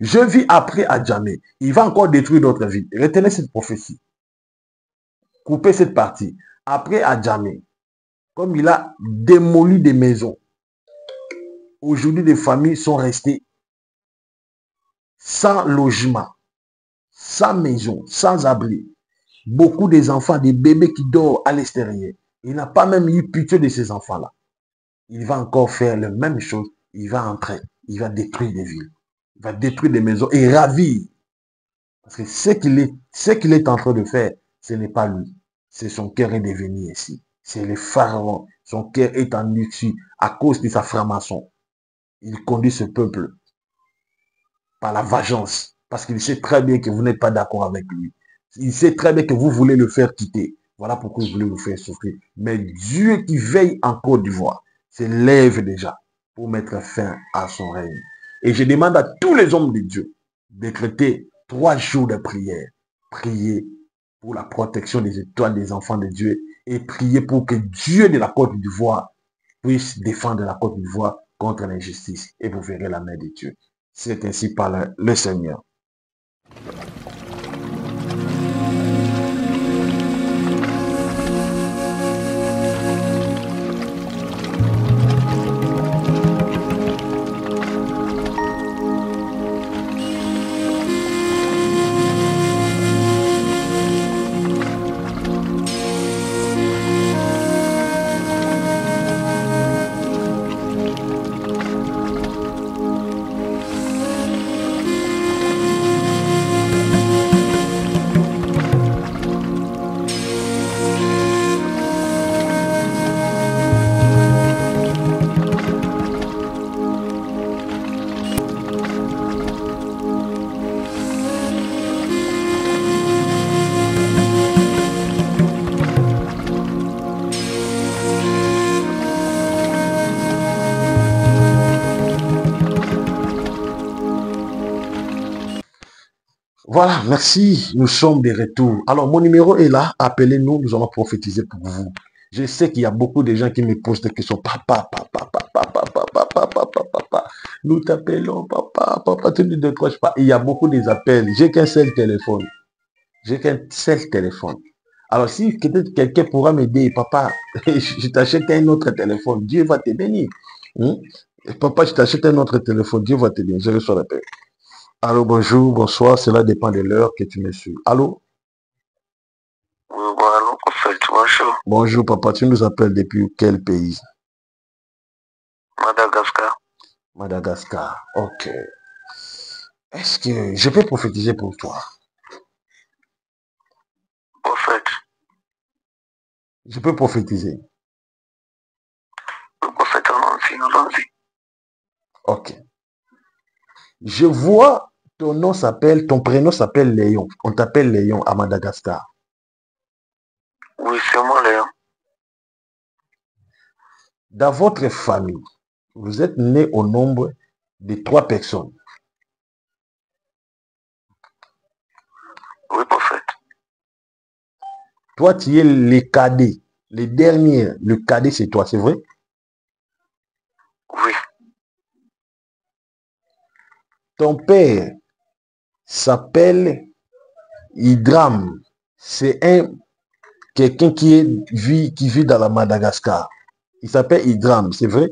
Je vis après Adjamé. Il va encore détruire d'autres villes. Retenez cette prophétie. Coupez cette partie. Après Adjamé, comme il a démoli des maisons, aujourd'hui des familles sont restées sans logement, sans maison, sans abri. Beaucoup des enfants, des bébés qui dorment à l'extérieur. Il n'a pas même eu pitié de ces enfants-là. Il va encore faire la même chose. Il va entrer. Il va détruire des villes. Il va détruire des maisons et ravir. Parce que ce qu'il est en train de faire, ce n'est pas lui. C'est son cœur est devenu ici. C'est le pharaon. Son cœur est en dessus à cause de sa franc-maçon. Il conduit ce peuple par la vengeance. Parce qu'il sait très bien que vous n'êtes pas d'accord avec lui. Il sait très bien que vous voulez le faire quitter. Voilà pourquoi il voulait vous faire souffrir. Mais Dieu qui veille en Côte d'Ivoire se lève déjà pour mettre fin à son règne. Et je demande à tous les hommes de Dieu de décréter 3 jours de prière. Prier pour la protection des étoiles des enfants de Dieu et prier pour que Dieu de la Côte d'Ivoire puisse défendre la Côte d'Ivoire contre l'injustice. Et vous verrez la main de Dieu. C'est ainsi par le Seigneur. Voilà, merci, nous sommes de retour. Alors, mon numéro est là, appelez-nous, nous allons prophétiser pour vous. Je sais qu'il y a beaucoup de gens qui me posent des questions. Papa, nous t'appelons, papa, tu ne décroches pas. Il y a beaucoup des appels. J'ai qu'un seul téléphone. Alors, si peut-être quelqu'un pourra m'aider, papa, je t'achète un autre téléphone, Dieu va te bénir. Papa, je t'achète un autre téléphone, Dieu va te bénir. Je reçois l'appel. Allô, bonjour, bonsoir, cela dépend de l'heure que tu me suis. Allô? Oui, allô, prophète, bonjour. Bonjour, papa, tu nous appelles depuis quel pays? Madagascar. Madagascar, ok. Est-ce que je peux prophétiser pour toi? Prophète. Je peux prophétiser. Le prophète, allons-y. Ok. Je vois ton prénom s'appelle Léon. On t'appelle Léon à Madagascar. Oui, c'est moi, Léon. Dans votre famille, vous êtes né au nombre de 3 personnes. Oui, prophète. Toi, tu es le cadet. Le dernier, le cadet, c'est toi, c'est vrai? Oui. Ton père s'appelle Idram. C'est quelqu'un qui vit dans la Madagascar. Il s'appelle Idram, c'est vrai?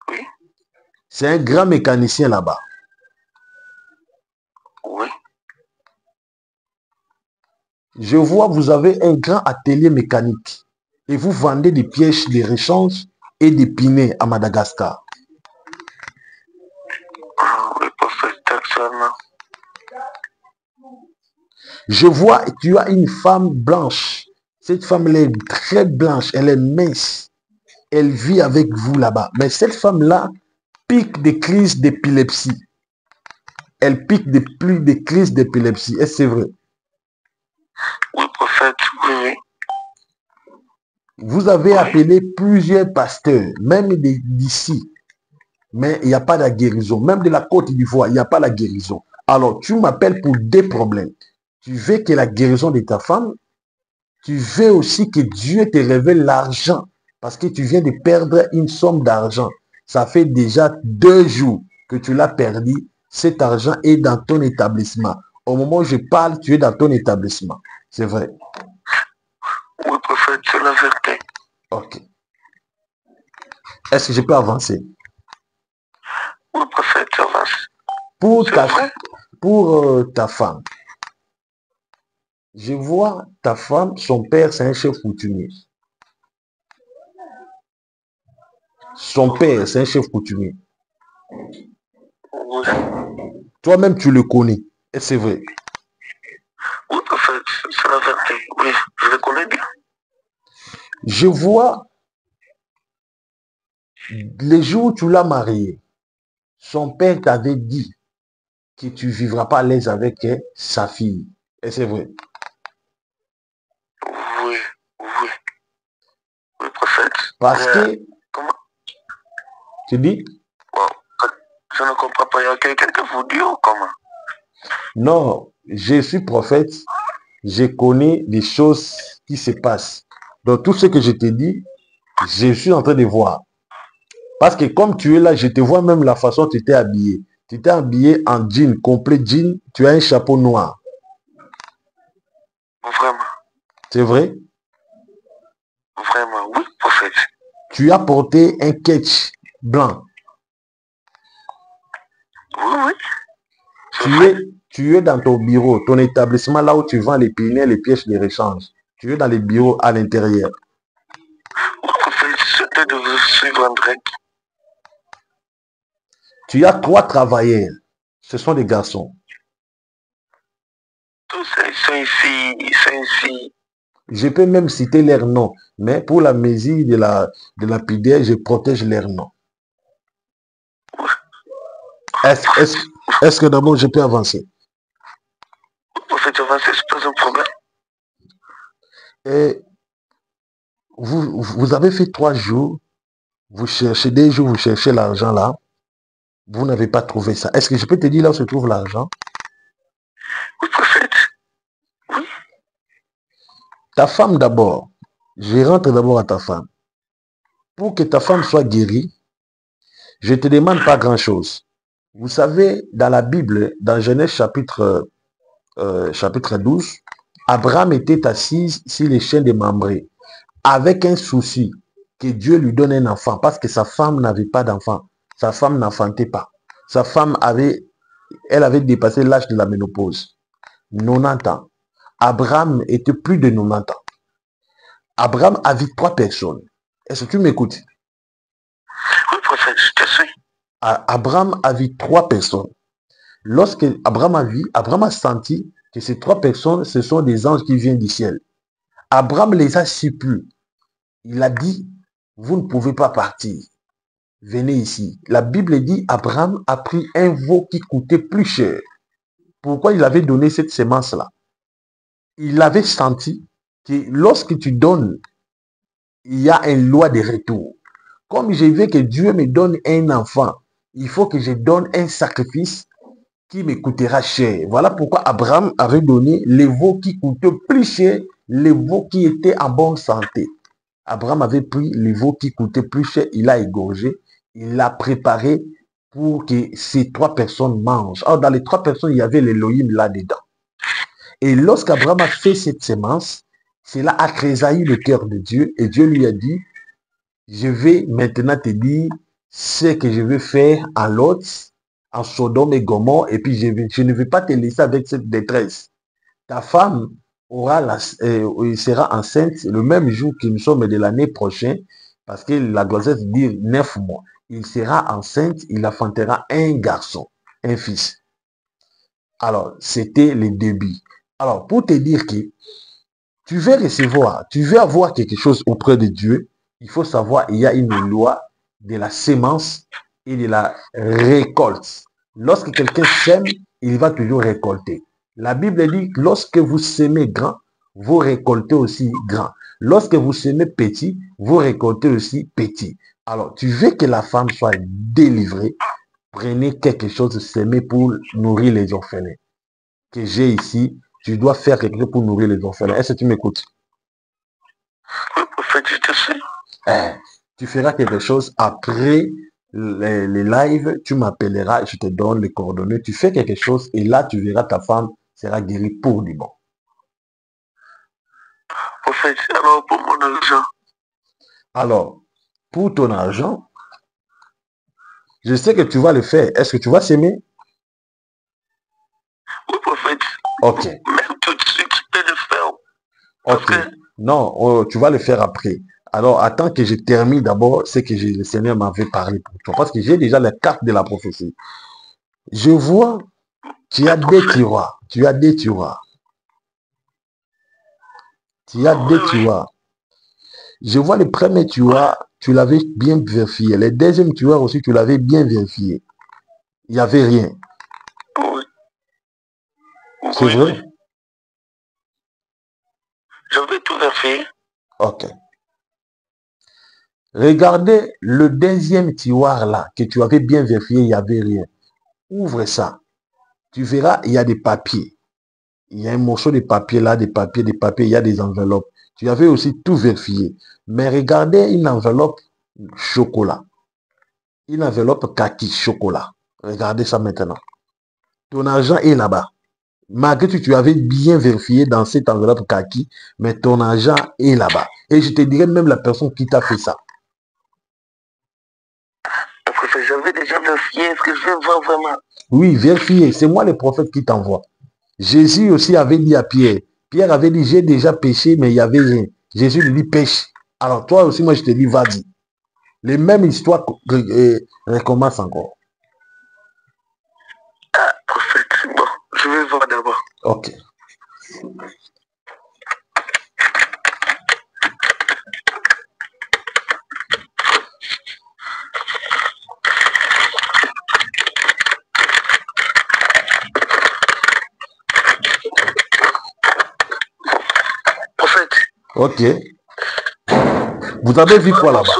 Oui. C'est un grand mécanicien là-bas. Oui. Je vois, vous avez un grand atelier mécanique et vous vendez des pièces de rechange et des pinets à Madagascar. Oui, prophète, actuellement. Je vois, tu as une femme blanche. Cette femme, elle est très blanche, elle est mince. Elle vit avec vous là-bas. Mais cette femme-là pique des crises d'épilepsie. Elle pique des crises d'épilepsie. Est-ce que c'est vrai? Oui, prophète, oui. Vous avez appelé plusieurs pasteurs, même d'ici. Mais il n'y a pas de guérison. Même de la Côte d'Ivoire, il n'y a pas la guérison. Alors, tu m'appelles pour des problèmes. Tu veux que la guérison de ta femme. Tu veux aussi que Dieu te révèle l'argent. Parce que tu viens de perdre une somme d'argent. Ça fait déjà 2 jours. que tu l'as perdu, cet argent est dans ton établissement. Au moment où je parle, tu es dans ton établissement. C'est vrai. Oui, prophète, c'est la vérité. Ok. Est-ce que je peux avancer? Oui, prophète, avance. Pour C'est ta, vrai. ta femme, je vois ta femme, son père, c'est un chef coutumier. Son père, c'est un chef coutumier. Oui. Toi-même, tu le connais. Et c'est vrai. Oui, prophète, c'est la vérité. Oui, je le connais bien. Je vois les jours où tu l'as marié, son père t'avait dit que tu ne vivras pas à l'aise avec sa fille. Et c'est vrai. Oui, oui, oui, prophète. Parce que, Comment? tu dis, Wow. Je ne comprends pas. Il y a quelqu'un qui vous dit ou comment? non, je suis prophète, je connais des choses qui se passent. Donc tout ce que je te dis, je suis en train de voir. Parce que comme tu es là, je te vois même la façon dont tu t'es habillé. Tu t'es habillé en jean, complet jean, tu as un chapeau noir. Vraiment, C'est vrai? vraiment, oui, prophète. Tu as porté un ketch blanc. Oui, oui, c'est Tu vrai. es, tu es dans ton bureau, ton établissement, là où tu vends les pneus, les pièces de rechange. Tu es dans les bureaux à l'intérieur. Oui, prophète, c'était de vous suivre en direct. Tu as 3 travailleurs. Ce sont des garçons. Tous c'est ici. Je peux même citer leurs noms, mais pour la mesure de la PDR, je protège leurs noms. Est-ce que d'abord je peux avancer? Oui, prophète, avancez, c'est pas un problème. Et vous avez fait 3 jours, vous cherchez des jours, vous cherchez l'argent là, vous n'avez pas trouvé ça. Est-ce que je peux te dire là où se trouve l'argent? Oui, prophète. Oui, Ta femme d'abord. Je rentre d'abord à ta femme. Pour que ta femme soit guérie, je ne te demande pas grand-chose. Vous savez, dans la Bible, dans Genèse chapitre 12, Abraham était assis sur les chaînes de Mambré avec un souci que Dieu lui donne un enfant parce que sa femme n'avait pas d'enfant. Sa femme n'enfantait pas. Sa femme elle avait dépassé l'âge de la ménopause. 90 ans. Abraham était plus de 90 ans. Abraham a vu 3 personnes. Est-ce que tu m'écoutes? oui, prophète, je te suis. Abraham a vu 3 personnes. Lorsque Abraham a senti que ces 3 personnes, ce sont des anges qui viennent du ciel. Abraham les a supplie. Il a dit, vous ne pouvez pas partir. Venez ici. La Bible dit, Abraham a pris un veau qui coûtait plus cher. Pourquoi il avait donné cette semence-là? Il avait senti que lorsque tu donnes, il y a une loi de retour. Comme je veux que Dieu me donne un enfant, il faut que je donne un sacrifice qui me coûtera cher. Voilà pourquoi Abraham avait donné les veaux qui coûtaient plus cher, les veaux qui étaient en bonne santé. Abraham avait pris les veaux qui coûtaient plus cher, il l'a égorgé, il l'a préparé pour que ces 3 personnes mangent. Alors, dans les 3 personnes, il y avait l'Élohim là-dedans. Et lorsqu'Abraham a fait cette semence, cela a tressailli le cœur de Dieu et Dieu lui a dit, je vais maintenant te dire ce que je vais faire en Lot, en Sodome et Gomorrhe, et puis je ne vais pas te laisser avec cette détresse. Ta femme sera enceinte le même jour que nous sommes de l'année prochaine, parce que la grossesse dit 9 mois. Il sera enceinte, il enfantera un garçon, un fils. Alors, c'était le début. Alors, pour te dire que tu veux recevoir, tu veux avoir quelque chose auprès de Dieu, il faut savoir, il y a une loi de la sémence et de la récolte. Lorsque quelqu'un sème, il va toujours récolter. La Bible dit, lorsque vous semez grand, vous récoltez aussi grand. Lorsque vous semez petit, vous récoltez aussi petit. Alors, tu veux que la femme soit délivrée, prenez quelque chose de semé pour nourrir les orphelins. Que j'ai ici, tu dois faire quelque chose pour nourrir les orphelins. Est-ce que tu m'écoutes? Oui, prophète, je te suis. Tu feras quelque chose après les lives, tu m'appelleras, je te donne les coordonnées, tu fais quelque chose et là, tu verras ta femme sera guérie pour du bon. Prophète, alors pour mon argent. Alors, pour ton argent, je sais que tu vas le faire. Est-ce que tu vas s'aimer? Oui, prophète. Ok. Même tout de suite, tu peux le faire. Ok. Non, oh, tu vas le faire après. Alors, attends que je termine d'abord ce que le Seigneur m'avait parlé pour toi. Parce que j'ai déjà la carte de la prophétie. Je vois, tu as des tiroirs. Tu as des tiroirs. Tu as des tiroirs. Je vois le premier tiroir, tu l'avais bien vérifié. Le deuxième tiroir aussi, tu l'avais bien vérifié. Il n'y avait rien. Oui. C'est vrai? J'avais tout vérifié. Ok. Regardez le deuxième tiroir là, que tu avais bien vérifié, il n'y avait rien. Ouvre ça. Tu verras, il y a des papiers. Il y a un morceau de papier là, des papiers, il y a des enveloppes. Tu avais aussi tout vérifié. Mais regardez une enveloppe chocolat. Une enveloppe kaki chocolat. Regardez ça maintenant. Ton argent est là-bas. Malgré que tu avais bien vérifié dans cette enveloppe kaki, mais ton argent est là-bas. Et je te dirais même la personne qui t'a fait ça. J'avais déjà vérifié. Est-ce que je vais voir vraiment? Oui, vérifier. C'est moi le prophète qui t'envoie. Jésus aussi avait dit à Pierre. Pierre avait dit, j'ai déjà péché, mais il n'y avait rien. Jésus lui dit, pêche. Alors toi aussi, moi je te dis, vas-y. Les mêmes histoires recommencent encore. Ah, prophète, bon, je vais voir d'abord. Ok. Prophète. Ok. Vous avez vu quoi là-bas?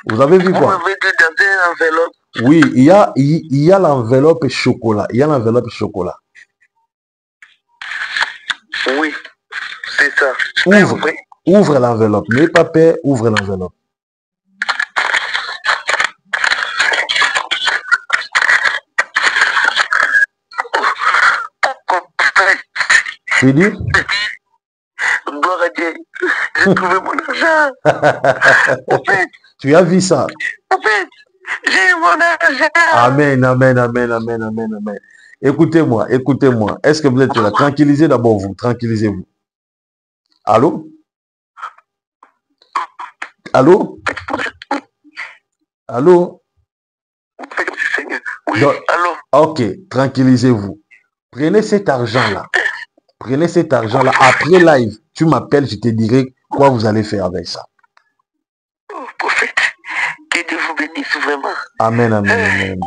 Vous avez vu quoi? Vous m'avez dit dans une enveloppe. Oui, il y a l'enveloppe chocolat. Il y a l'enveloppe chocolat. Oui, c'est ça. Ouvre l'enveloppe. N'aie pas peur, ouvre l'enveloppe. Tu dis? Gloire à Dieu. J'ai trouvé mon argent. Tu as vu ça? J'ai mon argent. Amen, amen, amen, amen, amen, amen. Écoutez-moi, écoutez-moi. Est-ce que vous êtes là? Tranquillisez d'abord vous, tranquillisez-vous. Allô? Allô? Allô? Oui, Donc, allô? ok, tranquillisez-vous. Prenez cet argent-là. Prenez cet argent-là. Après live, tu m'appelles, je te dirai quoi vous allez faire avec ça. Oh, prophète, que Dieu vous bénisse vraiment. Amen, amen, amen.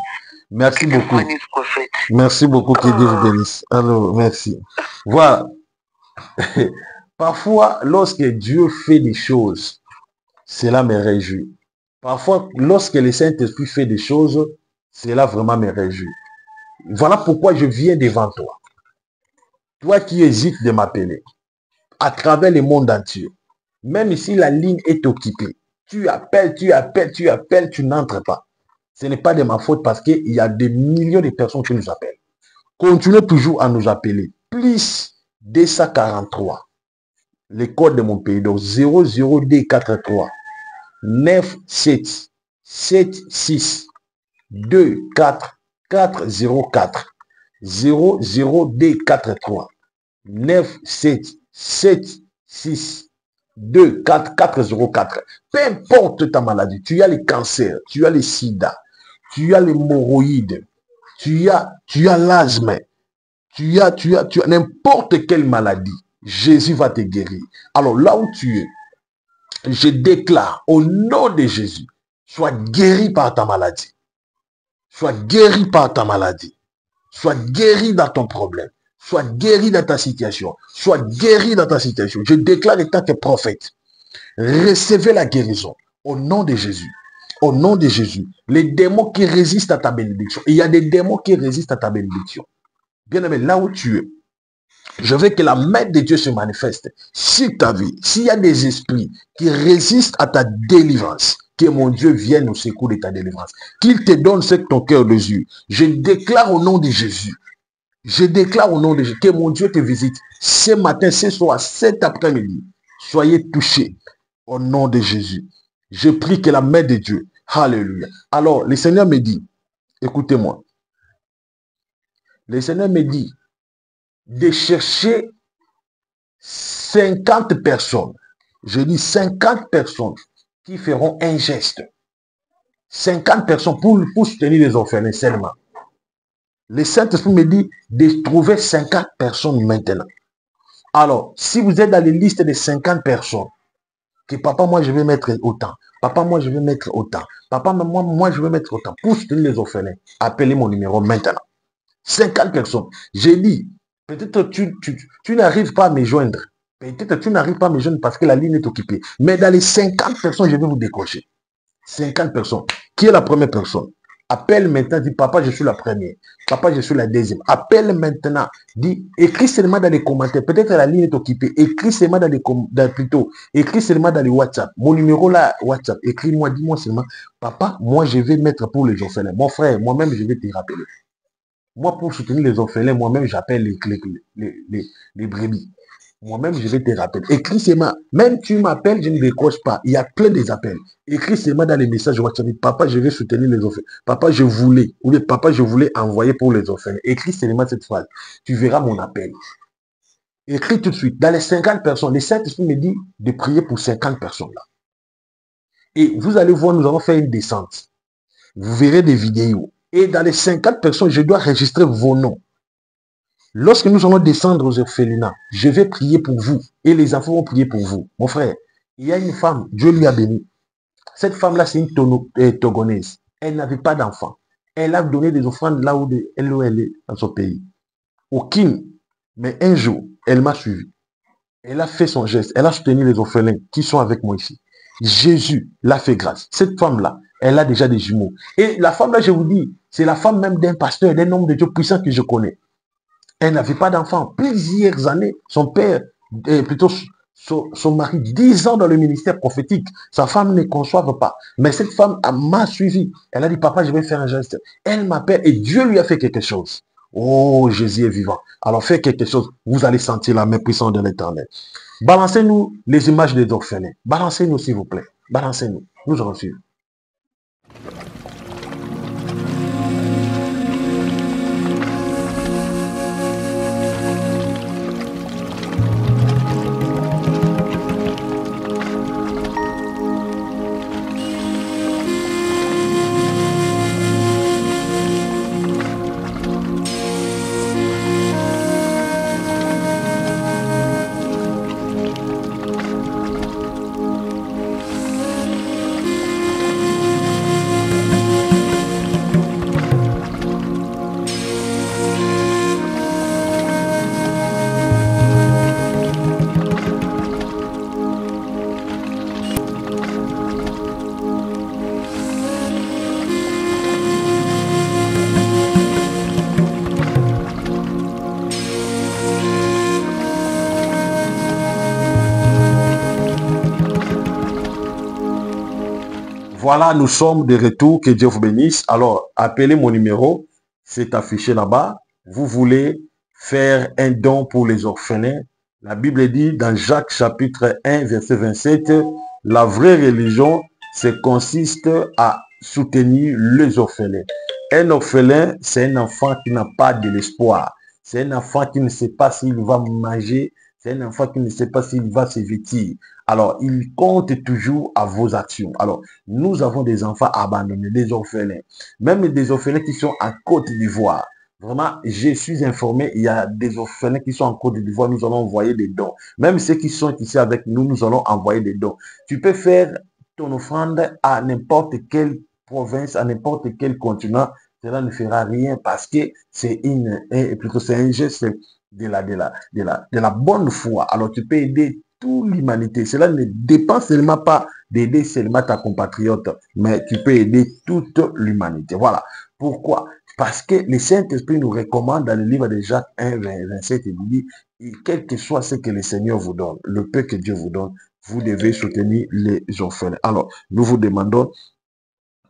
Merci beaucoup. Bénisse, prophète. Merci beaucoup, que Dieu vous bénisse. Alors, merci. Voilà. Parfois, lorsque Dieu fait des choses, cela me réjouit. Parfois, lorsque le Saint-Esprit fait des choses, cela vraiment me réjouit. Voilà pourquoi je viens devant toi. Toi qui hésites de m'appeler, à travers le monde entier, même si la ligne est occupée, tu appelles, tu n'entres pas. Ce n'est pas de ma faute parce qu'il y a des millions de personnes qui nous appellent. Continuez toujours à nous appeler. Plus 243. Le code de mon pays. Donc 00D43 97 76 24 404 00D43 97 76 24 404. Peu importe ta maladie, tu as le cancer, tu as le sida, tu as l'hémorroïde, tu as l'asthme, tu as n'importe quelle maladie, Jésus va te guérir. Alors là où tu es, je déclare au nom de Jésus, sois guéri par ta maladie. Sois guéri par ta maladie. Sois guéri dans ton problème. Sois guéri dans ta situation. Sois guéri dans ta situation. Je déclare en tant que prophète, recevez la guérison au nom de Jésus. Au nom de Jésus. Les démons qui résistent à ta bénédiction. Il y a des démons qui résistent à ta bénédiction. Bien aimé, là où tu es, je veux que la main de Dieu se manifeste sur ta vie. S'il y a des esprits qui résistent à ta délivrance, Que mon Dieu vienne au secours de ta délivrance. Qu'il te donne ce que ton cœur désire. Je déclare au nom de Jésus. Je déclare au nom de Jésus que mon Dieu te visite ce matin, ce soir, cet après-midi. Soyez touchés au nom de Jésus. Je prie que la main de Dieu. Alléluia. Alors, le Seigneur me dit, écoutez-moi. Le Seigneur me dit de chercher 50 personnes. Je dis 50 personnes qui feront un geste. 50 personnes pour soutenir les orphelins seulement. Le Saint-Esprit me dit de trouver 50 personnes maintenant. Alors, si vous êtes dans les listes de 50 personnes, que papa, moi, je vais mettre autant. Papa, moi, je vais mettre autant. Papa, moi, je vais mettre autant. Pour soutenir les orphelins, appelez mon numéro maintenant. 50 personnes. J'ai dit, peut-être tu n'arrives pas à me joindre. Peut-être tu n'arrives pas à me joindre parce que la ligne est occupée. Mais dans les 50 personnes, je vais vous décrocher. 50 personnes. Qui est la première personne? Appelle maintenant, dis papa, je suis la première. Papa, je suis la deuxième. Appelle maintenant. Dis, écris seulement dans les commentaires. Peut-être la ligne est occupée. Écris seulement dans les écris seulement dans les WhatsApp. Mon numéro là, WhatsApp. Écris-moi, dis-moi seulement, papa, moi je vais mettre pour les orphelins. Mon frère, moi-même, je vais te rappeler. Moi, pour soutenir les orphelins, moi-même, j'appelle les brebis. Moi-même, je vais te rappeler. Écris seulement. Même tu m'appelles, je ne décroche pas. Il y a plein des appels. Écris seulement dans les messages WhatsApp. Papa, je vais soutenir les orphelins. Papa, je voulais. Ou bien, papa, je voulais envoyer pour les orphelins. Écris seulement cette phrase. Tu verras mon appel. Écris tout de suite. Dans les 50 personnes, le Saint-Esprit me dit de prier pour 50 personnes là. Et vous allez voir, nous allons faire une descente. Vous verrez des vidéos. Et dans les 50 personnes, je dois enregistrer vos noms. Lorsque nous allons descendre aux orphelinats, je vais prier pour vous. Et les enfants vont prier pour vous. Mon frère, il y a une femme, Dieu lui a béni. Cette femme-là, c'est une Togonaise. Elle n'avait pas d'enfant. Elle a donné des offrandes là où elle est dans son pays. Aucune. Mais un jour, elle m'a suivi. Elle a fait son geste. Elle a soutenu les orphelins qui sont avec moi ici. Jésus l'a fait grâce. Cette femme-là, elle a déjà des jumeaux. Et la femme-là, je vous dis, c'est la femme même d'un pasteur, d'un homme de Dieu puissant que je connais. Elle n'avait pas d'enfant. Plusieurs années, son père, plutôt son mari, 10 ans dans le ministère prophétique. Sa femme ne conçoit pas. Mais cette femme m'a suivi. Elle a dit, papa, je vais faire un geste. Elle m'appelle et Dieu lui a fait quelque chose. Oh, Jésus est vivant. Alors, faites quelque chose. Vous allez sentir la main puissante de l'Éternel. Balancez-nous les images des orphelins. Balancez-nous, s'il vous plaît. Balancez-nous. Nous allons suivre. Voilà, nous sommes de retour. Que Dieu vous bénisse. Alors, appelez mon numéro. C'est affiché là-bas. Vous voulez faire un don pour les orphelins. La Bible dit dans Jacques chapitre 1, verset 27, la vraie religion, consiste à soutenir les orphelins. Un orphelin, c'est un enfant qui n'a pas de l'espoir. C'est un enfant qui ne sait pas s'il va manger. C'est un enfant qui ne sait pas s'il va se vêtir. Alors, il compte toujours à vos actions. Alors, nous avons des enfants abandonnés, des orphelins. Même des orphelins qui sont en Côte d'Ivoire. Vraiment, je suis informé, il y a des orphelins qui sont en Côte d'Ivoire, nous allons envoyer des dons. Même ceux qui sont ici avec nous, nous allons envoyer des dons. Tu peux faire ton offrande à n'importe quelle province, à n'importe quel continent. Cela ne fera rien parce que c'est un geste de la bonne foi. Alors, tu peux aider toute l'humanité. Cela ne dépend seulement pas d'aider seulement ta compatriote, mais tu peux aider toute l'humanité. Voilà. Pourquoi? Parce que le Saint-Esprit nous recommande dans le livre de Jacques 1, 27, il dit, quel que soit ce que le Seigneur vous donne, le peu que Dieu vous donne, vous devez soutenir les orphelins. Alors, nous vous demandons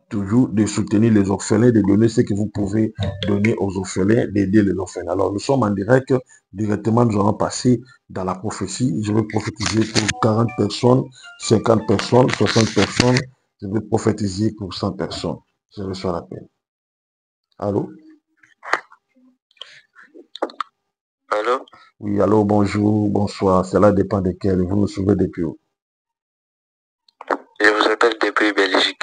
toujours de soutenir les orphelins, de donner ce que vous pouvez donner aux orphelins, d'aider les orphelins. Alors, nous sommes en direct. Directement, nous allons passer dans la prophétie. Je vais prophétiser pour 40 personnes, 50 personnes, 60 personnes. Je vais prophétiser pour 100 personnes. Je reçois la peine. Allô? Allô? Oui, allô, bonjour, bonsoir. Cela dépend de quel. Vous nous suivez depuis où? Je vous appelle depuis Belgique.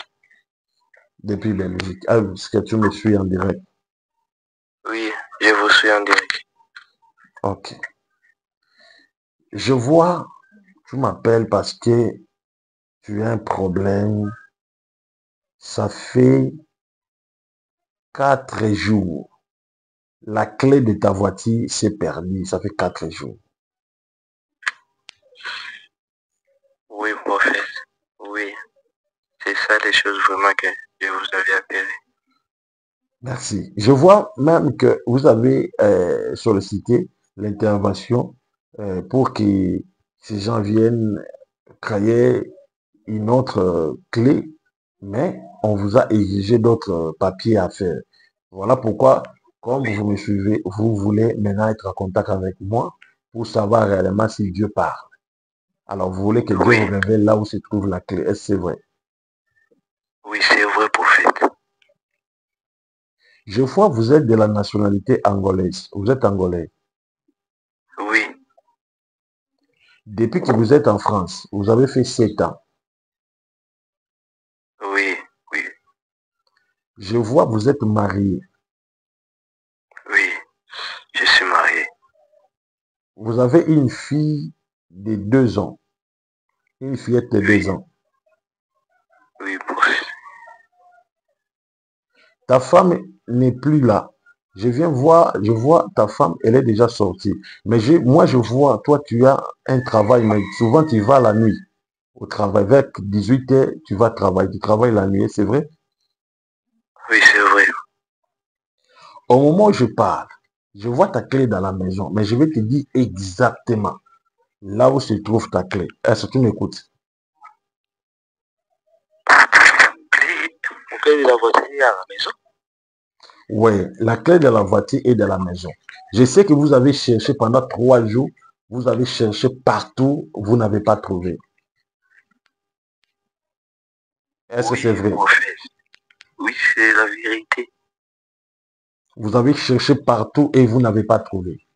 Depuis Belgique. Ah, est-ce que tu me suis en direct? Oui, je vous suis en direct. Ok. Je vois, tu m'appelles parce que tu as un problème. Ça fait 4 jours. La clé de ta voiture s'est perdue. Ça fait 4 jours. Oui, prophète. Oui, c'est ça les choses vraiment que je vous avais appelé. Merci. Je vois même que vous avez sollicité l'intervention pour que ces gens viennent créer une autre clé, mais on vous a exigé d'autres papiers à faire. Voilà pourquoi, comme vous me suivez, vous voulez maintenant être en contact avec moi pour savoir réellement si Dieu parle. Alors, vous voulez que Dieu Oui, vous révèle là où se trouve la clé. Est-ce que c'est vrai? oui, c'est vrai, prophète. Je vois vous êtes de la nationalité angolaise. Vous êtes angolais. Oui, Depuis que vous êtes en France, vous avez fait 7 ans. oui, oui, Je vois vous êtes marié. oui, je suis marié. Vous avez une fille de 2 ans. Une fillette de 2 Oui, ans. oui, prophète. Ta femme n'est plus là. Je vois ta femme, elle est déjà sortie. Mais moi, je vois, toi, tu as un travail, mais souvent, tu vas la nuit au travail. Vers 18 heures, tu vas travailler. Tu travailles la nuit, c'est vrai? Oui, c'est vrai. Au moment où je parle, je vois ta clé dans la maison, mais je vais te dire exactement là où se trouve ta clé. Est-ce que tu m'écoutes? Mon clé de la voiture est à la maison. Oui, la clé de la voiture est dans la maison. Je sais que vous avez cherché pendant 3 jours, vous avez cherché partout, vous n'avez pas trouvé. Est-ce que Oui, c'est vrai? prophète. Oui, c'est la vérité. Vous avez cherché partout et vous n'avez pas trouvé.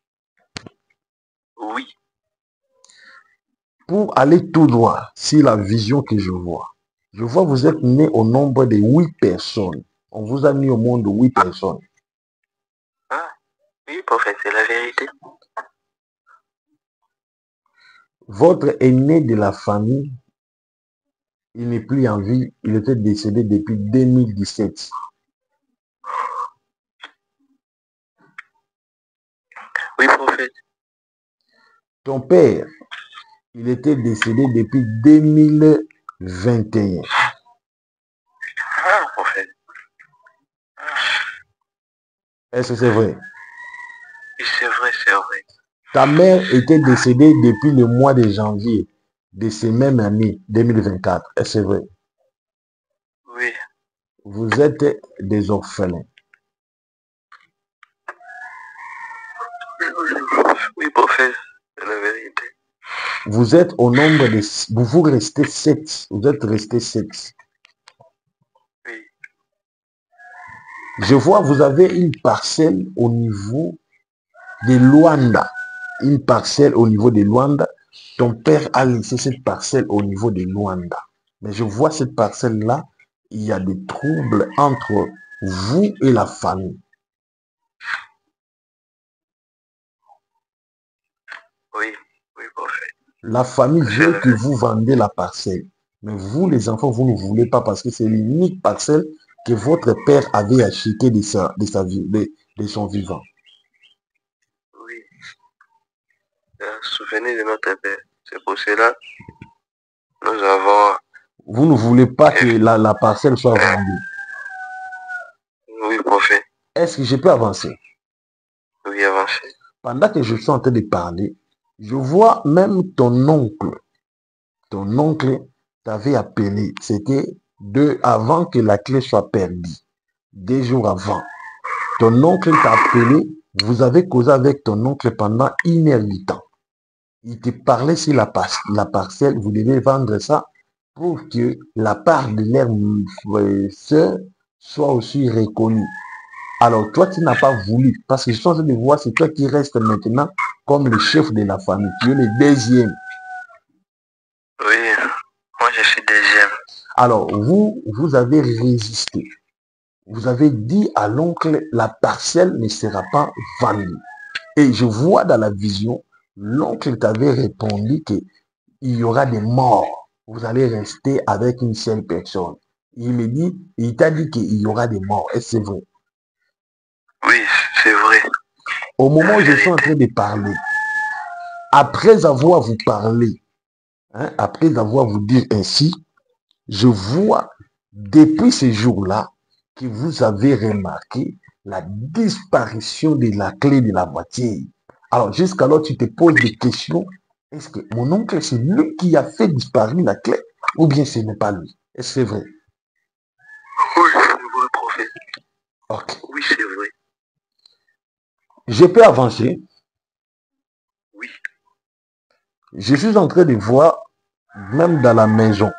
Oui, Pour aller tout droit, si la vision que je vois vous êtes né au nombre de 8 personnes. On vous a mis au monde 8 personnes. ah, oui, prophète, c'est la vérité. Votre aîné de la famille, il n'est plus en vie. Il était décédé depuis 2017. Oui, prophète. Ton père, il était décédé depuis 2021. Ah, prophète. Est-ce que c'est vrai? Oui, c'est vrai, c'est vrai. Ta mère était décédée depuis le mois de janvier de cette même année 2024. Est-ce que c'est vrai? Oui, Vous êtes des orphelins. oui, prophète, c'est la vérité. Vous êtes au nombre de... Vous restez 7. Vous êtes restés 7. Oui, Je vois, vous avez une parcelle au niveau de Luanda. Une parcelle au niveau de Luanda. Ton père a laissé cette parcelle au niveau de Luanda. Mais je vois cette parcelle-là, il y a des troubles entre vous et la famille. oui, oui, prophète, La famille c'est veut la que vérité. vous vendez la parcelle. Mais vous, les enfants, vous ne voulez pas parce que c'est l'unique parcelle que votre père avait achetée de son vivant. Oui, souvenez de notre père. C'est pour cela que nous avons... Vous ne voulez pas que la parcelle soit vendue. Oui, prophète, Est-ce que je peux avancer? oui, avancez. Pendant que je suis en train de parler, je vois même ton oncle. ton oncle t'avait appelé. C'était avant que la clé soit perdue. 2 jours avant. Ton oncle t'a appelé. Vous avez causé avec ton oncle pendant 1 heure du temps. Il te parlait sur la parcelle. Vous devez vendre ça pour que la part de leur soeur soit aussi reconnue. Alors, toi, tu n'as pas voulu. Parce que je suis en train de voir, c'est toi qui restes maintenant comme le chef de la famille. Tu es le deuxième. Oui, moi je suis deuxième. Alors, vous avez résisté. Vous avez dit à l'oncle, la parcelle ne sera pas vendue. Et je vois dans la vision, l'oncle t'avait répondu qu'il y aura des morts. Vous allez rester avec une seule personne. Il t'a dit qu'il y aura des morts. Est-ce que c'est vrai? Oui, c'est vrai. Au moment où je suis en train de parler, après avoir vous parlé, après avoir vous dit ainsi, je vois depuis ce jour-là que vous avez remarqué la disparition de la clé de la voiture. Alors, jusqu'alors, tu te poses des questions. Est-ce que mon oncle, c'est lui qui a fait disparaître la clé ou bien ce n'est pas lui? Est-ce que c'est vrai? Oui, c'est vrai, prophète. Ok. Oui, c'est vrai. Je peux avancer. Oui. Je suis en train de voir, même dans la maison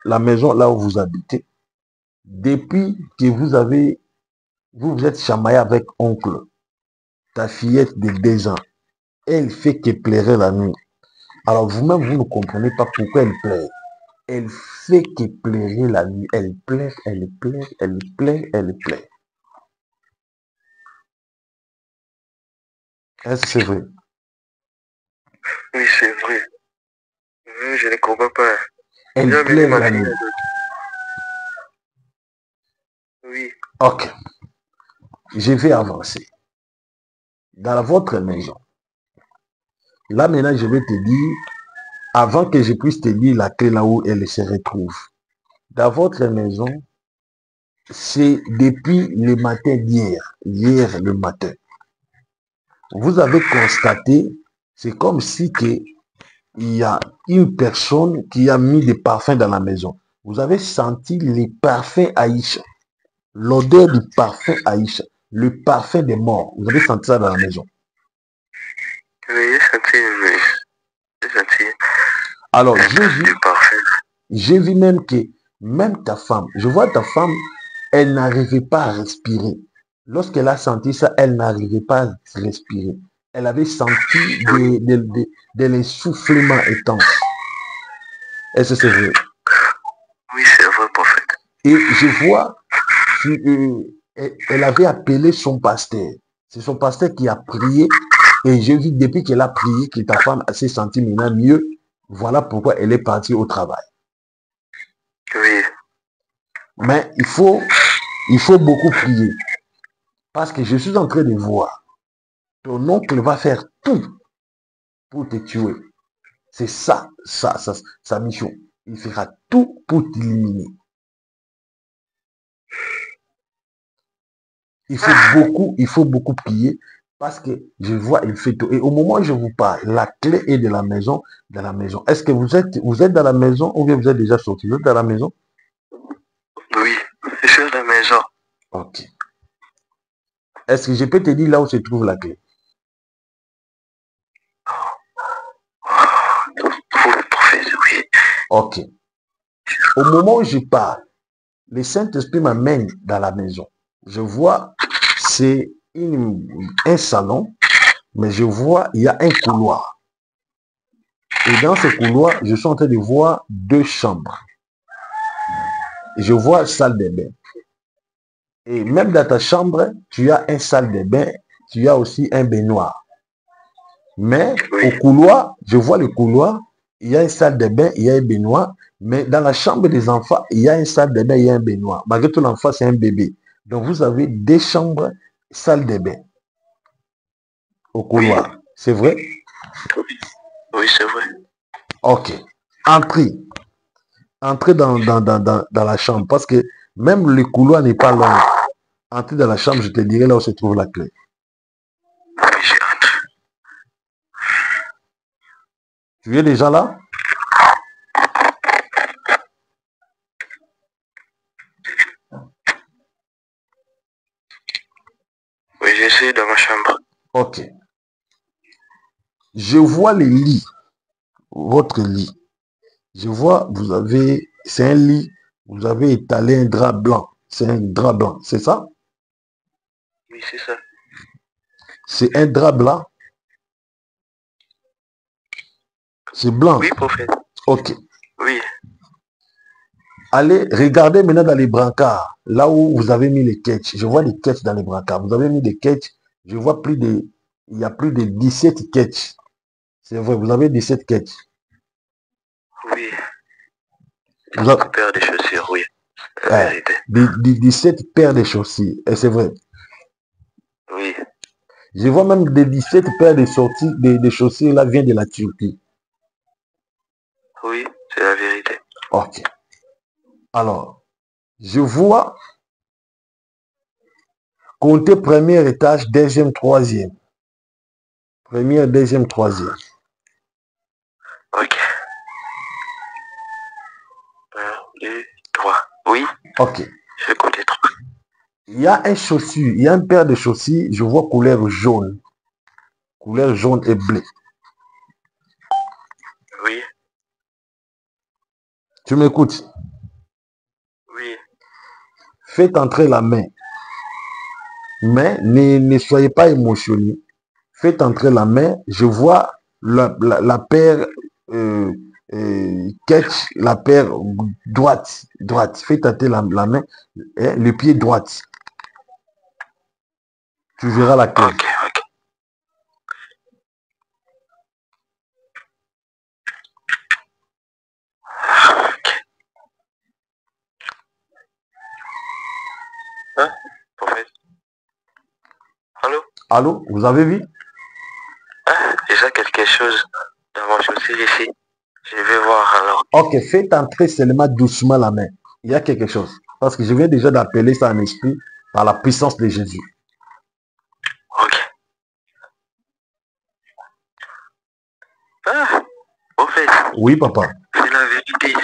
là où vous habitez, depuis que vous êtes chamaillé avec oncle, ta fillette de 2 ans, elle fait que pleurer la nuit. Alors vous-même, vous ne comprenez pas pourquoi elle pleure. Elle fait que pleurer la nuit. Elle pleure, elle pleure, elle pleure, elle pleure. Est-ce que c'est vrai? Oui, c'est vrai. Je ne comprends pas. Elle J'ai amené pleure ma la fille nuit. à d'autres. Oui. Ok, je vais avancer. Dans votre maison, là maintenant, je vais te dire, avant que je puisse te dire la clé là où elle se retrouve. Dans votre maison, c'est depuis le matin hier le matin. Vous avez constaté, c'est comme si il y a une personne qui a mis des parfums dans la maison. Vous avez senti les parfums Aïcha, l'odeur du parfum Aïcha, le parfum des morts. Vous avez senti ça dans la maison. Oui, j'ai senti Alors, du parfum. j'ai vu même que même ta femme, je vois ta femme, elle n'arrivait pas à respirer. Lorsqu'elle a senti ça, elle n'arrivait pas à respirer. Elle avait senti de l'essoufflement intense. Est-ce que c'est vrai? Oui, c'est vrai, prophète. Et je vois, elle avait appelé son pasteur. C'est son pasteur qui a prié. Et j'ai vu depuis qu'elle a prié que ta femme s'est sentie maintenant mieux. Voilà pourquoi elle est partie au travail. Oui. Mais il faut beaucoup prier. Parce que je suis en train de voir. Ton oncle va faire tout pour te tuer. C'est ça, sa mission. Il fera tout pour t'éliminer. Il faut beaucoup prier parce que je vois, il fait tout. Et au moment où je vous parle, la clé est de la maison, dans la maison. Est-ce que vous êtes dans la maison ou bien vous êtes déjà sorti? Vous êtes dans la maison? Oui, je suis à la maison. Ok. Est-ce que je peux te dire là où se trouve la clé? Oui, prophète, oui. Ok. Au moment où je parle, le Saint-Esprit m'amène dans la maison. Je vois, c'est un salon, mais je vois, il y a un couloir. Et dans ce couloir, je suis en train de voir 2 chambres. Je vois salle de bain. Et même dans ta chambre, tu as une salle de bain, tu as aussi un baignoire. Mais Oui. au couloir, je vois le couloir, il y a une salle de bain, il y a un baignoire. Mais dans la chambre des enfants, il y a une salle de bain, il y a un baignoire. Malgré tout, l'enfant, c'est un bébé. Donc, vous avez 2 chambres, salle de bain au couloir. Oui. C'est vrai? Oui, c'est vrai. Ok. Entrez. Entrez dans la chambre. Parce que même le couloir n'est pas long. Entrez dans la chambre, je te dirai là où se trouve la clé. Oui, j'entre. Tu es déjà là? suis dans ma chambre. Ok. Je vois les lits, votre lit. Je vois, vous avez, c'est un lit, vous avez étalé un drap blanc. C'est un drap blanc, c'est ça? Oui, c'est ça. C'est un drap blanc. C'est blanc. Oui, prophète. Ok. Oui. Allez, regardez maintenant dans les brancards, là où vous avez mis les catchs. Je vois des catchs dans les brancards. Vous avez mis des catchs. Je vois il y a plus de 17 catchs. C'est vrai, vous avez 17 catchs. Oui. Vous avez, Beaucoup paires de chaussures, oui. La vérité. 17 paires de chaussures. Et c'est vrai. Oui. Je vois même des 17 paires de sorties, de chaussures là viennent de la Turquie. Oui, c'est la vérité. Ok. Alors, je vois compter premier étage, deuxième, troisième. Première, deuxième, troisième. Ok. 1, 2, 3. Oui. Ok. Je comptais 3. Il y a un chaussure, il y a une paire de chaussures, je vois couleur jaune. Couleur jaune et bleu. Oui. Tu m'écoutes? Oui. Faites entrer la main. Mais ne soyez pas émotionné. Faites entrer la main. Je vois la paire catch, la paire droite. Faites entrer la main, le pied droite. Tu verras la clé. Ok, ok. Ok. Hein, prophète? Allô? Allô, vous avez vu? Ah, j'ai quelque chose dans mon chaussure ici. Je vais voir alors. Ok, faites entrer seulement doucement la main. Il y a quelque chose. Parce que je viens déjà d'appeler ça en esprit par la puissance de Jésus. Ok. Ah, prophète. Oui, papa. C'est la vérité.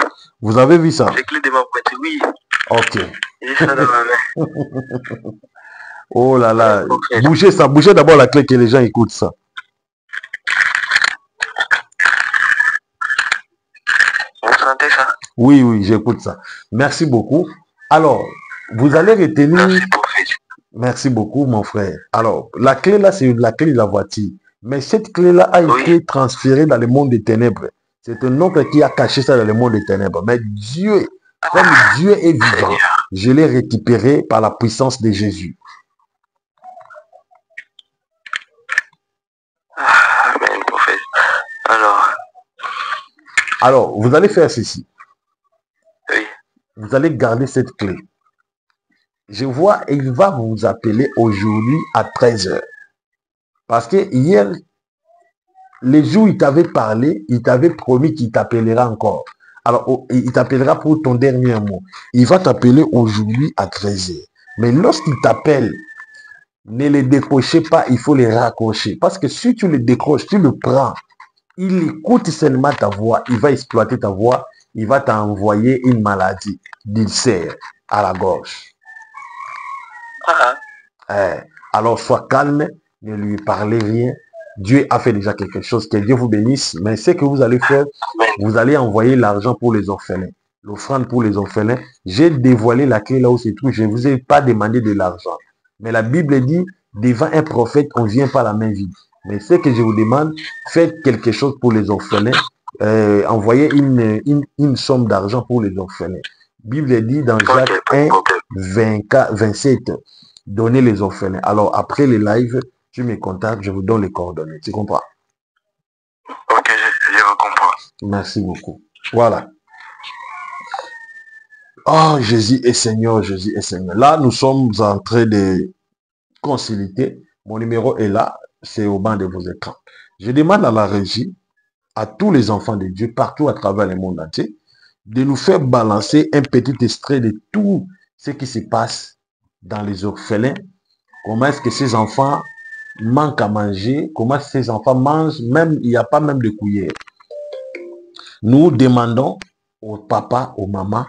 Vous avez vu ça? Les clés de ma boîte, oui. Ok. J'ai ça dans ma main. Oh là là. Prophète. Bougez ça. Bougez d'abord la clé que les gens écoutent ça. Vous sentez ça? Oui, oui, j'écoute ça. Merci beaucoup. Alors, vous allez retenir... Merci, prophète. Merci beaucoup, mon frère. Alors, la clé là, c'est la clé de la voiture. Mais cette clé-là a Oui. été transférée dans le monde des ténèbres. C'est un autre qui a caché ça dans le monde des ténèbres. Mais Dieu, comme Dieu est vivant, Seigneur. je l'ai récupéré par la puissance de Jésus. Ah, amen, prophète. Alors, vous allez faire ceci. Oui. Vous allez garder cette clé. Je vois, il va vous appeler aujourd'hui à 13h. Parce que hier, les jours où il t'avait parlé, il t'avait promis qu'il t'appellera encore. Alors, il t'appellera pour ton dernier mot. Il va t'appeler aujourd'hui à 13h. Mais lorsqu'il t'appelle, ne les décrochez pas, il faut les raccrocher. Parce que si tu le décroches, tu le prends, il écoute seulement ta voix, il va exploiter ta voix, il va t'envoyer une maladie d'ulcère à la gorge. Alors sois calme, ne lui parlez rien. Dieu a fait déjà quelque chose, que Dieu vous bénisse. Mais ce que vous allez faire, vous allez envoyer l'argent pour les orphelins, l'offrande pour les orphelins. J'ai dévoilé la clé là où c'est tout. Je ne vous ai pas demandé de l'argent. Mais la Bible dit, devant un prophète, on ne vient pas la main vide. Mais ce que je vous demande, faites quelque chose pour les orphelins. Envoyez une somme d'argent pour les orphelins. Bible dit dans Jacques 1, 27, donnez les orphelins. Alors après les lives, tu me contactes, je vous donne les coordonnées. Tu comprends? Ok, je vous comprends. Merci beaucoup. Voilà. Oh, Jésus est Seigneur, Jésus est Seigneur. Là, nous sommes en train de consulter. Mon numéro est là, c'est au bas de vos écrans. Je demande à la régie, à tous les enfants de Dieu, partout à travers le monde entier, de nous faire balancer un petit extrait de tout ce qui se passe dans les orphelins. Comment est-ce que ces enfants manquent à manger? Comment ces enfants mangent? Même, il n'y a pas même de cuillère. Nous demandons aux papas, aux mamans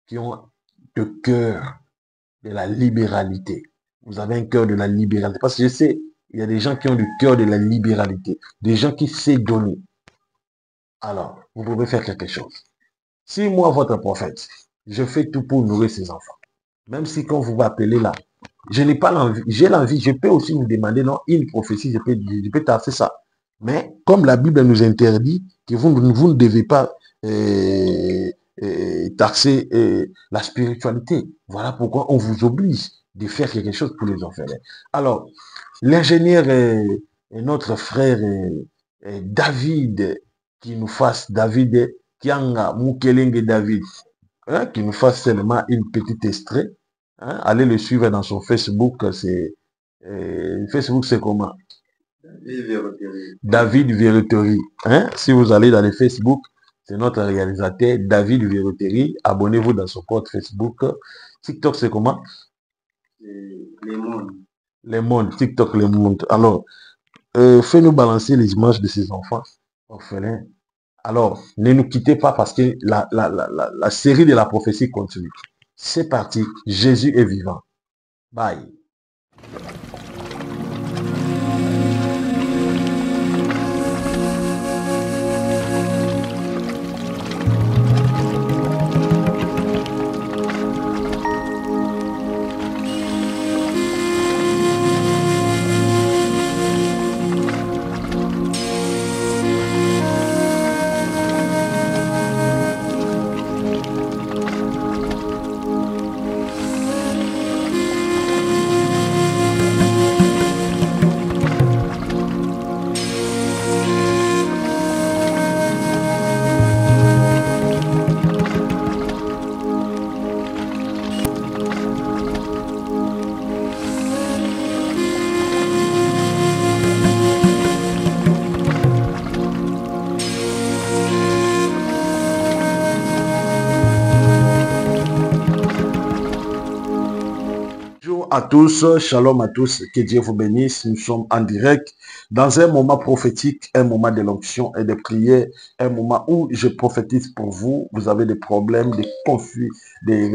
qui ont le cœur de la libéralité. Vous avez un cœur de la libéralité. Parce que je sais, il y a des gens qui ont le cœur de la libéralité. Des gens qui savent donner. Alors, vous pouvez faire quelque chose. Si moi, votre prophète, je fais tout pour nourrir ces enfants, même si quand vous m'appelez là, je n'ai pas l'envie, j'ai l'envie, je peux aussi vous demander, non, une prophétie, je peux tasser ça. Mais comme la Bible nous interdit que vous ne devez pas taxer la spiritualité, voilà pourquoi on vous oblige de faire quelque chose pour les orphelins. Alors, l'ingénieur et notre frère David, qui nous fasse David, Kianga Mukelenge David, hein, qui nous fasse seulement une petite extrait. Hein, allez le suivre dans son Facebook. Facebook, c'est comment? David Verreterie. Hein? Si vous allez dans le Facebook, c'est notre réalisateur David Verreterie. Abonnez-vous dans son compte Facebook. TikTok, c'est comment? Les mondes. Les mondes. TikTok, les mondes. Alors, fais-nous balancer les images de ces enfants orphelins. Alors, ne nous quittez pas parce que la série de la prophétie continue. C'est parti. Jésus est vivant. Bye. À tous, shalom à tous, que Dieu vous bénisse. Nous sommes en direct dans un moment prophétique, un moment de l'onction et de prière, un moment où je prophétise pour vous. Vous avez des problèmes, des conflits, des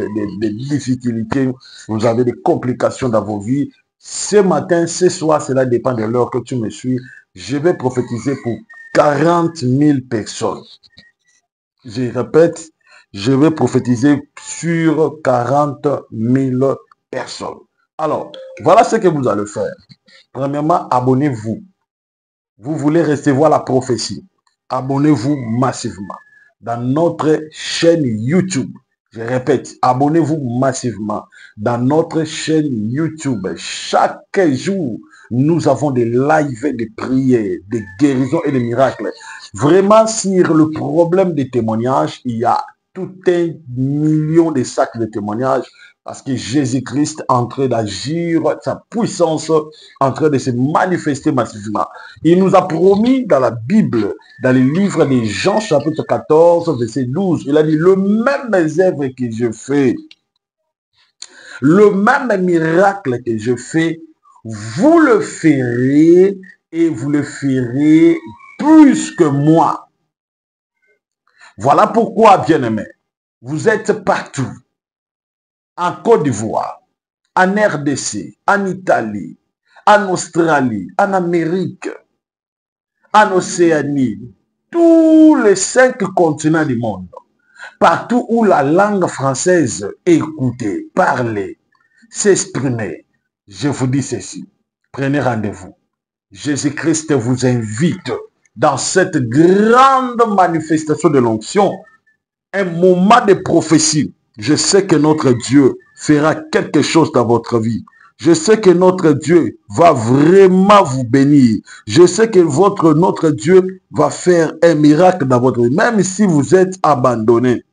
difficultés, vous avez des complications dans vos vies. Ce matin, ce soir, cela dépend de l'heure que tu me suis. Je vais prophétiser pour 40 000 personnes. Je répète, je vais prophétiser sur 40 000 personnes. Alors, voilà ce que vous allez faire. Premièrement, abonnez-vous. Vous voulez recevoir la prophétie. Abonnez-vous massivement dans notre chaîne YouTube. Je répète, abonnez-vous massivement dans notre chaîne YouTube. Chaque jour, nous avons des lives, des prières, des guérisons et des miracles. Vraiment, sur le problème des témoignages, il y a tout un million de sacs de témoignages. Parce que Jésus-Christ est en train d'agir, sa puissance est en train de se manifester massivement. Il nous a promis dans la Bible, dans le livre de Jean chapitre 14, verset 12, il a dit, le même œuvre que je fais, le même miracle que je fais, vous le ferez et vous le ferez plus que moi. Voilà pourquoi, bien-aimés, vous êtes partout. En Côte d'Ivoire, en RDC, en Italie, en Australie, en Amérique, en Océanie, tous les 5 continents du monde, partout où la langue française est écoutée, parlée, s'exprimer, je vous dis ceci, prenez rendez-vous. Jésus-Christ vous invite dans cette grande manifestation de l'onction, un moment de prophétie. Je sais que notre Dieu fera quelque chose dans votre vie. Je sais que notre Dieu va vraiment vous bénir. Je sais que notre Dieu va faire un miracle dans votre vie. Même si vous êtes abandonné.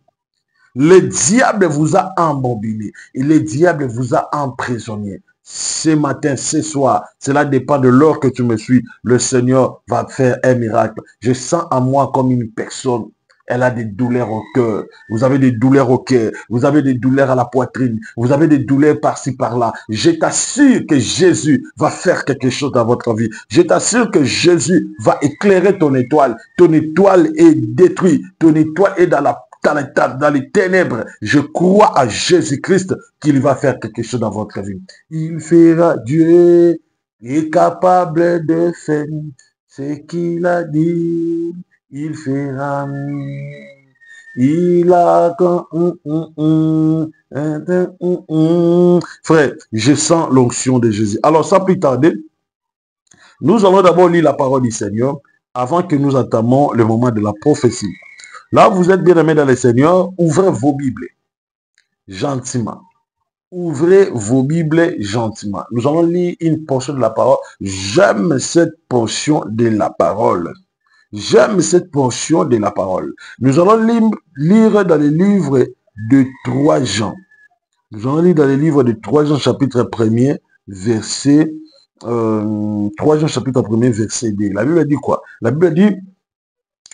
Le diable vous a embobiné. Et le diable vous a emprisonné. Ce matin, ce soir, cela dépend de l'heure que tu me suis. Le Seigneur va faire un miracle. Je sens en moi comme une personne. Elle a des douleurs au cœur. Vous avez des douleurs au cœur. Vous avez des douleurs à la poitrine. Vous avez des douleurs par-ci, par-là. Je t'assure que Jésus va faire quelque chose dans votre vie. Je t'assure que Jésus va éclairer ton étoile. Ton étoile est détruite. Ton étoile est dans la dans les ténèbres, je crois à Jésus-Christ qu'il va faire quelque chose dans votre vie. Il fera, Dieu est capable de faire ce qu'il a dit. Il fera. Il a... Frère, je sens l'onction de Jésus. Alors, sans plus tarder, nous allons d'abord lire la parole du Seigneur avant que nous entamions le moment de la prophétie. Là, vous êtes bien aimés dans le Seigneur, ouvrez vos Bibles gentiment. Ouvrez vos Bibles gentiment. Nous allons lire une portion de la parole. J'aime cette portion de la parole. J'aime cette portion de la parole. Nous allons lire dans le livre de 3 Jean. Nous allons lire dans le livre de 3 Jean chapitre 1er, verset 3 Jean chapitre 1er, verset 2. La Bible dit quoi? La Bible dit,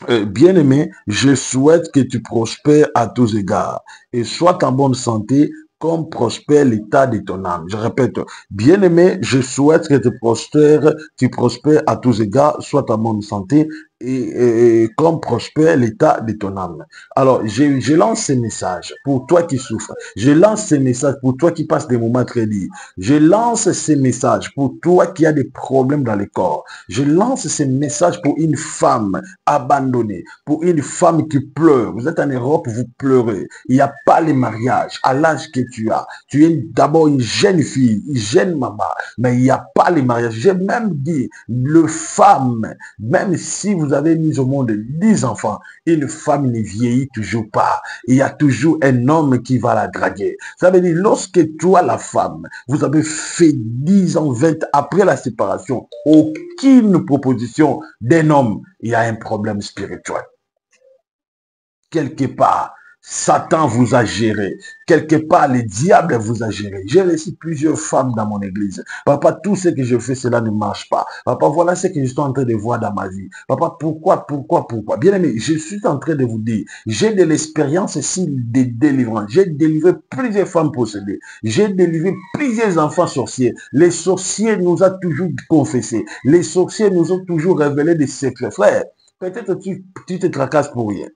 bien-aimé, je souhaite que tu prospères à tous égards et sois en bonne santé comme prospère l'état de ton âme. Je répète, bien-aimé, je souhaite que tu prospères à tous égards, sois en bonne santé et comme prospère l'état de ton âme. Alors, je lance ces messages pour toi qui souffres. Je lance ces messages pour toi qui passes des moments très durs. Je lance ces messages pour toi qui as des problèmes dans le corps. Je lance ces messages pour une femme abandonnée, pour une femme qui pleure. Vous êtes en Europe, vous pleurez. Il n'y a pas le mariage à l'âge que tu as. Tu es d'abord une jeune fille, une jeune maman, mais il n'y a pas le mariage. J'ai même dit, le femme, même si vous avez mis au monde 10 enfants, une femme ne vieillit toujours pas. Il y a toujours un homme qui va la draguer. Ça veut dire, lorsque toi, la femme, vous avez fait 10 ans, 20 après la séparation, aucune proposition d'un homme, il y a un problème spirituel. Quelque part, Satan vous a géré. Quelque part, le diable vous a géré. J'ai reçu plusieurs femmes dans mon église. Papa, tout ce que je fais, cela ne marche pas. Papa, voilà ce que je suis en train de voir dans ma vie. Papa, pourquoi? Bien aimé, je suis en train de vous dire, j'ai de l'expérience ici de délivrance. J'ai délivré plusieurs femmes possédées. J'ai délivré plusieurs enfants sorciers. Les sorciers nous ont toujours confessé. Les sorciers nous ont toujours révélé des secrets. Frère, peut-être tu te tracasses pour rien.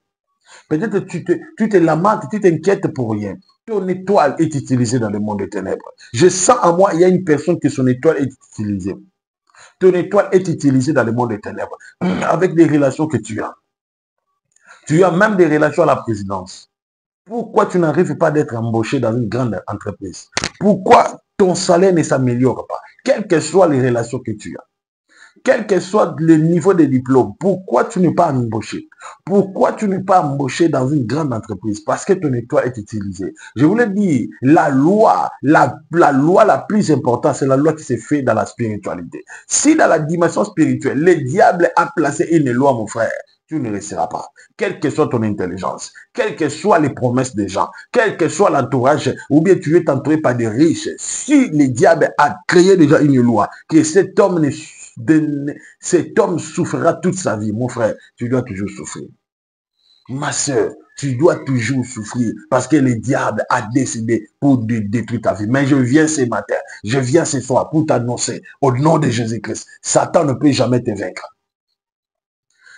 Peut-être tu te lamentes, tu t'inquiètes pour rien. Ton étoile est utilisée dans le monde des ténèbres. Je sens en moi, il y a une personne que son étoile est utilisée. Ton étoile est utilisée dans le monde des ténèbres. Avec des relations que tu as. Tu as même des relations à la présidence. Pourquoi tu n'arrives pas d'être embauché dans une grande entreprise? Pourquoi ton salaire ne s'améliore pas? Quelles que soient les relations que tu as. Quel que soit le niveau de diplôme, pourquoi tu n'es pas embauché? Pourquoi tu n'es pas embauché dans une grande entreprise? Parce que ton étoile est utilisée. Je voulais dire, la loi la plus importante, c'est la loi qui s'est faite dans la spiritualité. Si dans la dimension spirituelle, le diable a placé une loi, mon frère, tu ne le seras pas. Quelle que soit ton intelligence, quelles que soient les promesses des gens, quel que soit l'entourage, ou bien tu es entouré par des riches, si le diable a créé déjà une loi, que cet homme souffrira toute sa vie, mon frère, tu dois toujours souffrir. Ma soeur, tu dois toujours souffrir parce que le diable a décidé pour détruire ta vie. Mais je viens ce matin, je viens ce soir pour t'annoncer au nom de Jésus-Christ, Satan ne peut jamais te vaincre.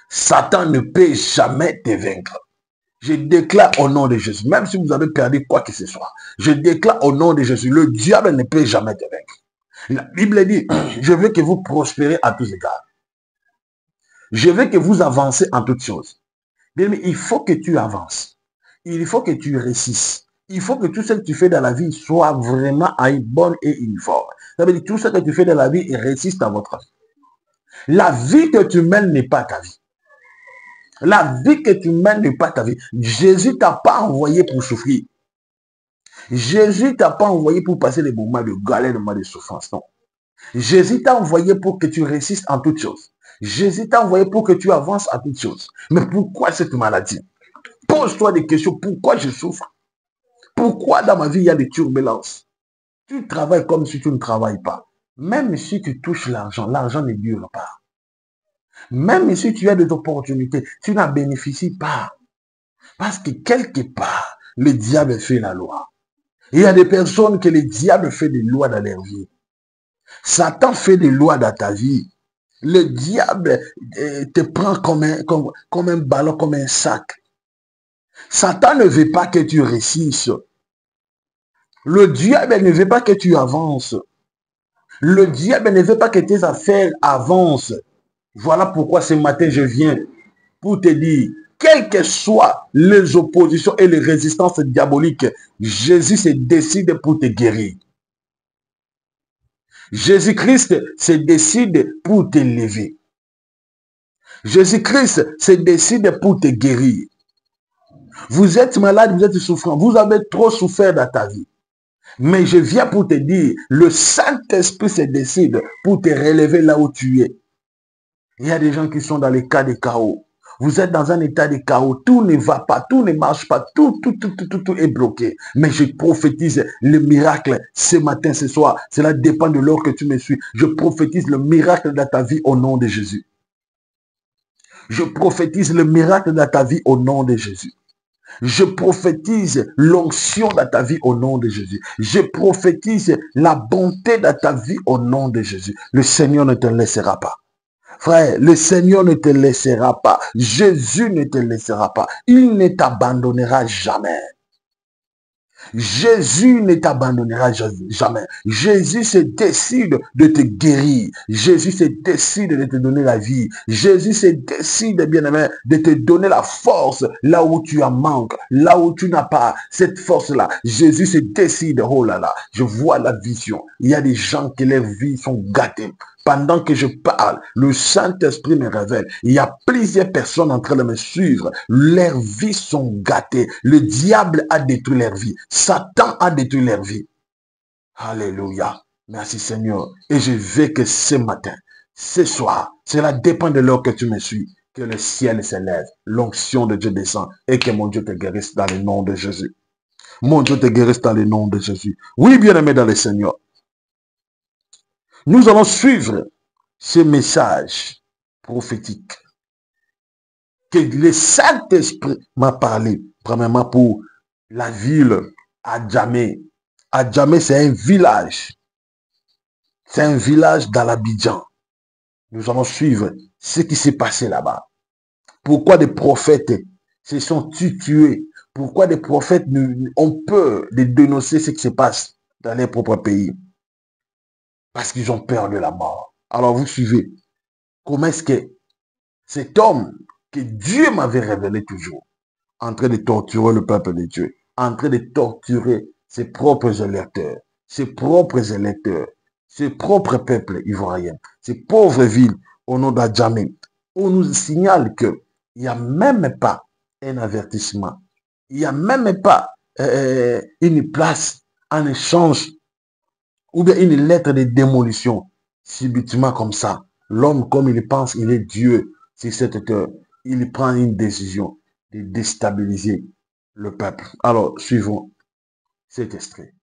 Satan ne peut jamais te vaincre. Je déclare au nom de Jésus, même si vous avez perdu quoi que ce soit, je déclare au nom de Jésus, le diable ne peut jamais te vaincre. La Bible dit, je veux que vous prospérez à tous égards. Je veux que vous avancez en toutes choses. Bien, mais il faut que tu avances. Il faut que tu réussisses. Il faut que tout ce que tu fais dans la vie soit vraiment à une bonne et uniforme. Ça veut dire que tout ce que tu fais dans la vie réussisse dans votre vie. La vie que tu mènes n'est pas ta vie. La vie que tu mènes n'est pas ta vie. Jésus t'a pas envoyé pour souffrir. Jésus t'a pas envoyé pour passer des moments de galère, des moments de souffrance. Non. Jésus t'a envoyé pour que tu résistes en toutes choses. Jésus t'a envoyé pour que tu avances en toutes choses. Mais pourquoi cette maladie? Pose-toi des questions. Pourquoi je souffre? Pourquoi dans ma vie il y a des turbulences? Tu travailles comme si tu ne travailles pas. Même si tu touches l'argent, l'argent ne dure pas. Même si tu as des opportunités, tu n'en bénéficies pas. Parce que quelque part, le diable fait la loi. Il y a des personnes que le diable fait des lois dans leur vie. Satan fait des lois dans ta vie. Le diable te prend comme un ballon, comme un sac. Satan ne veut pas que tu réussisses. Le diable ne veut pas que tu avances. Le diable ne veut pas que tes affaires avancent. Voilà pourquoi ce matin, je viens pour te dire, quelles que soient les oppositions et les résistances diaboliques, Jésus se décide pour te guérir. Jésus-Christ se décide pour t'élever. Jésus-Christ se décide pour te guérir. Vous êtes malade, vous êtes souffrant, vous avez trop souffert dans ta vie. Mais je viens pour te dire, le Saint-Esprit se décide pour te relever là où tu es. Il y a des gens qui sont dans les cas de chaos. Vous êtes dans un état de chaos. Tout ne va pas, tout ne marche pas, tout est bloqué. Mais je prophétise le miracle ce matin, ce soir. Cela dépend de l'heure que tu me suis. Je prophétise le miracle dans ta vie au nom de Jésus. Je prophétise le miracle dans ta vie au nom de Jésus. Je prophétise l'onction dans ta vie au nom de Jésus. Je prophétise la bonté dans ta vie au nom de Jésus. Le Seigneur ne te laissera pas. Frère, le Seigneur ne te laissera pas. Jésus ne te laissera pas. Il ne t'abandonnera jamais. Jésus ne t'abandonnera jamais. Jésus se décide de te guérir. Jésus se décide de te donner la vie. Jésus se décide, bien-aimé, de te donner la force là où tu en manques, là où tu n'as pas cette force-là. Jésus se décide, oh là là, je vois la vision. Il y a des gens qui leurs vies sont gâtées. Pendant que je parle, le Saint-Esprit me révèle. Il y a plusieurs personnes en train de me suivre. Leurs vies sont gâtées. Le diable a détruit leur vie. Satan a détruit leur vie. Alléluia. Merci Seigneur. Et je veux que ce matin, ce soir, cela dépend de l'heure que tu me suis, que le ciel s'élève, l'onction de Dieu descend et que mon Dieu te guérisse dans le nom de Jésus. Mon Dieu te guérisse dans le nom de Jésus. Oui, bien-aimé dans le Seigneur. Nous allons suivre ce message prophétique que le Saint-Esprit m'a parlé, premièrement pour la ville Adjamé. Adjamé, c'est un village. C'est un village dans l'Abidjan. Nous allons suivre ce qui s'est passé là-bas. Pourquoi des prophètes se sont tués? Pourquoi des prophètes ont peur de dénoncer ce qui se passe dans leur propre pays? Parce qu'ils ont peur de la mort. Alors vous suivez. Comment est-ce que cet homme que Dieu m'avait révélé toujours, en train de torturer le peuple de Dieu, en train de torturer ses propres électeurs, ses propres peuples ivoiriens, ses pauvres villes au nom d'Adjamé, on nous signale qu'il n'y a même pas un avertissement, il n'y a même pas une place en échange ou bien une lettre de démolition, subitement comme ça. L'homme, comme il pense, il est Dieu sur cette terre. Il prend une décision de déstabiliser le peuple. Alors, suivons cet extrait.